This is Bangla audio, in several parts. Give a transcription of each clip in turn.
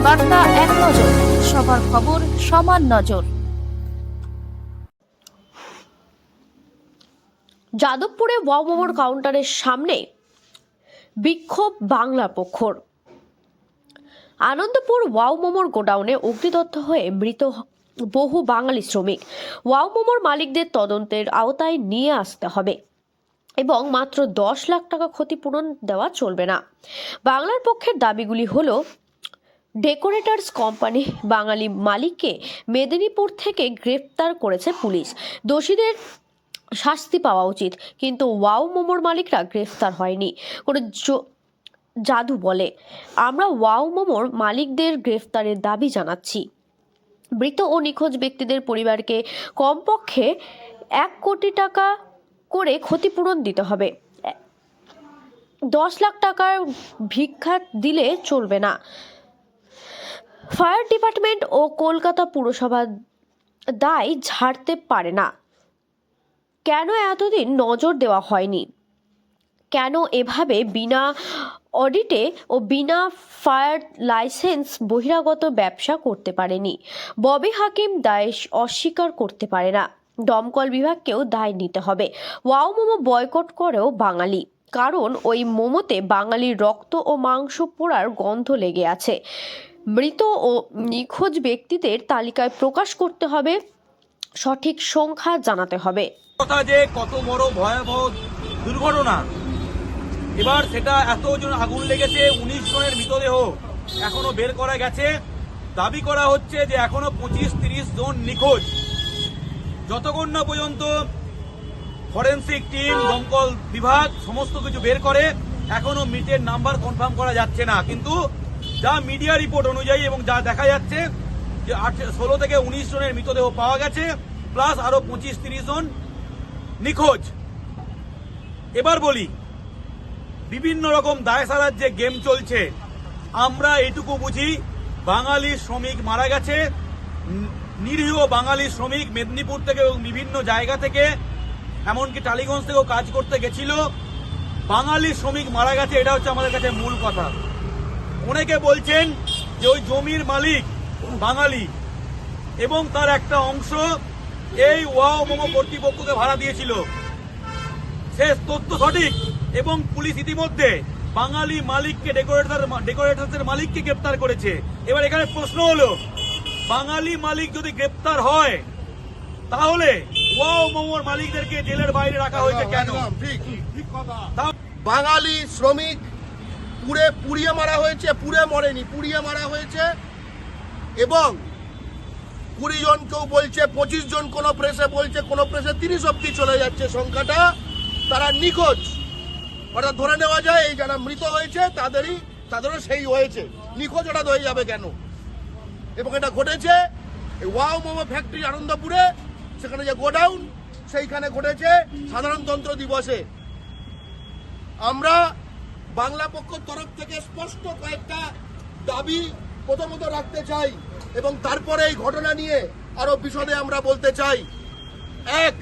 বার্তা এক নজর, সবার খবর সমান নজর। যাদবপুরে ওয়াও মোমোর কাউন্টারের সামনে বিক্ষোভ বাংলা পক্ষর। আনন্দপুর ওয়াও মোমোর গোডাউনে অগ্নিদগ্ধ হয়ে মৃত বহু বাঙালি শ্রমিক। ওয়াও মোমোর মালিকদের তদন্তের আওতায় নিয়ে আসতে হবে এবং মাত্র 10 লাখ টাকা ক্ষতিপূরণ দেওয়া চলবে না। বাংলার পক্ষের দাবিগুলি হলো, ডেকোরেটার্স কোম্পানি বাঙালি মালিককে মেদিনীপুর থেকে গ্রেফতার করেছে পুলিশ, দোষীদের শাস্তি পাওয়া উচিত, কিন্তু ওয়াও মোমোর মালিকরা গ্রেফতার হয়নি। কোনো জাদু বলে আমরা ওয়াও মোমোর মালিকদের গ্রেফতারের দাবি জানাচ্ছি। মৃত ও নিখোঁজ ব্যক্তিদের পরিবারকে কমপক্ষে 1 কোটি টাকা করে ক্ষতিপূরণ দিতে হবে। 10 লাখ টাকার ভিক্ষা দিলে চলবে না। ফায়ার ডিপার্টমেন্ট ও কলকাতা পুরসভা দায় ঝাড়তে পারে না। কেন এতদিন নজর দেওয়া হয়নি? কেন এভাবে বিনা অডিটে ও বিনা ফায়ার লাইসেন্স বহিরাগত ব্যবসা করতে পারেনি? ববি হাকিম দায় অস্বীকার করতে পারে না। দমকল বিভাগকেও দায় নিতে হবে। ওয়াও মোমো বয়কট করেও বাঙালি, কারণ ওই মোমোতে বাঙালির রক্ত ও মাংস পোড়ার গন্ধ লেগে আছে। মৃত ও নিখোঁজ ব্যক্তিদের তালিকায় প্রকাশ করতে হবে, সঠিক সংখ্যা জানাতে হবে। কথা যে কত বড় ভয়াবহ দুর্ঘটনা, এবার সেটা এতজন আগুন লেগেছে, 19 জনের মৃতদেহ এখনো বের করা গেছে। দাবি করা হচ্ছে যে এখনো 25-30 জন নিখোঁজ। যতক্ষণ না পর্যন্ত ফরেন্সিক টিম, দমকল বিভাগ সমস্ত কিছু বের করে, এখনো মৃতের নাম্বার কনফার্ম করা যাচ্ছে না। কিন্তু যা মিডিয়া রিপোর্ট অনুযায়ী এবং যা দেখা যাচ্ছে যে 16 থেকে 19 জনের মৃতদেহ পাওয়া গেছে, প্লাস আরো 25-30 জন নিখোঁজ। এবার বলি, বিভিন্ন রকম দায় সারার যে গেম চলছে, আমরা এটুকু বুঝি বাঙালি শ্রমিক মারা গেছে, নিরীহ বাঙালি শ্রমিক মেদিনীপুর থেকে এবং বিভিন্ন জায়গা থেকে, এমনকি টালিগঞ্জ থেকেও কাজ করতে গেছিল। বাঙালি শ্রমিক মারা গেছে, এটা হচ্ছে আমাদের কাছে মূল কথা। অনেকে বলছেন যে ওই জমির মালিক বাঙালি এবং তার একটা অংশ এই ওয়াও মোমো কর্তৃপক্ষকে ভাড়া দিয়েছিল। সে তথ্য সঠিক এবং পুলিশ ইতিমধ্যে বাঙালি মালিককে, ডেকোরেটার্সের মালিককে গ্রেপ্তার করেছে। এবার এখানে প্রশ্ন হলো, বাঙালি মালিক যদি গ্রেপ্তার হয় তাহলে ওয়াও মোমোর মালিকদেরকে জেলের বাইরে রাখা হয়েছে কেন? বাঙালি শ্রমিক পুড়িয়ে মারা হয়েছে, পুড়ে মরেনি, পুড়িয়ে মারা হয়েছে। এবং 20 জন কেউ বলছে, 25 জন কোন প্রেসে বলছে, কোন প্রেসে 30 অব্দি চলে যাচ্ছে সংখ্যাটা। তারা নিখোঁজ, ওটা ধরে নেওয়া যায় এই যারা মৃত হয়েছে তাদেরও সেই হয়েছে, নিখোঁজ ওটা হয়ে যাবে কেন? এবং এটা ঘটেছে ওয়াও মোমো ফ্যাক্টরি আনন্দপুরে, সেখানে যে গোডাউন সেইখানে ঘটেছে সাধারণতন্ত্র দিবসে। আমরা বাংলা পক্ষের তরফ থেকে স্পষ্ট কয়েকটা দাবি প্রথমত রাখতে চাই এবং তারপরে এই ঘটনা নিয়ে আরো বিশদে আমরা বলতে চাই। এক,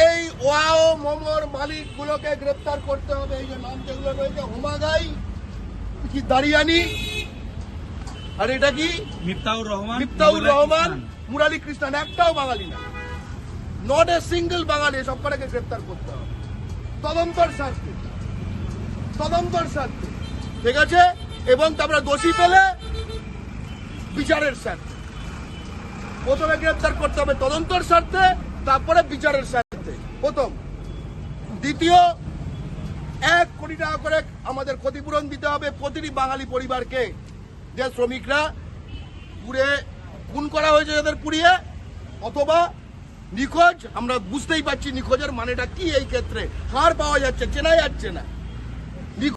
এই ওয়াও মোমোর মালিকগুলোকে গ্রেপ্তার করতে হবে। এই যে নাম যেগুলো রয়েছে, হোমাগাই কি, দারিয়ানি, আর এটা কি মিফতাউর রহমান, মুরালি কৃষ্ণন, একটাও বাঙালি না, নট এ সিঙ্গেল বাঙালি। সব কটাকে গ্রেপ্তার করতে হবে তদন্তর স্বার্থে, ঠিক আছে? এবং তারপরে দোষী পেলে বিচারের স্বার্থে। প্রথমে গ্রেপ্তার করতে হবে তদন্তর স্বার্থে, তারপরে বিচারের স্বার্থে প্রথম। দ্বিতীয়, 1 কোটি টাকা করে আমাদের ক্ষতিপূরণ দিতে হবে প্রতিটি বাঙালি পরিবারকে, যে শ্রমিকরা পুড়ে খুন করা হয়েছে, যাদের পুড়িয়ে, অথবা নিখোঁজ। আমরা বুঝতেই পারছি নিখোঁজের মানেটা কি এই ক্ষেত্রে, হার পাওয়া যাচ্ছে, চেনা যাচ্ছে না।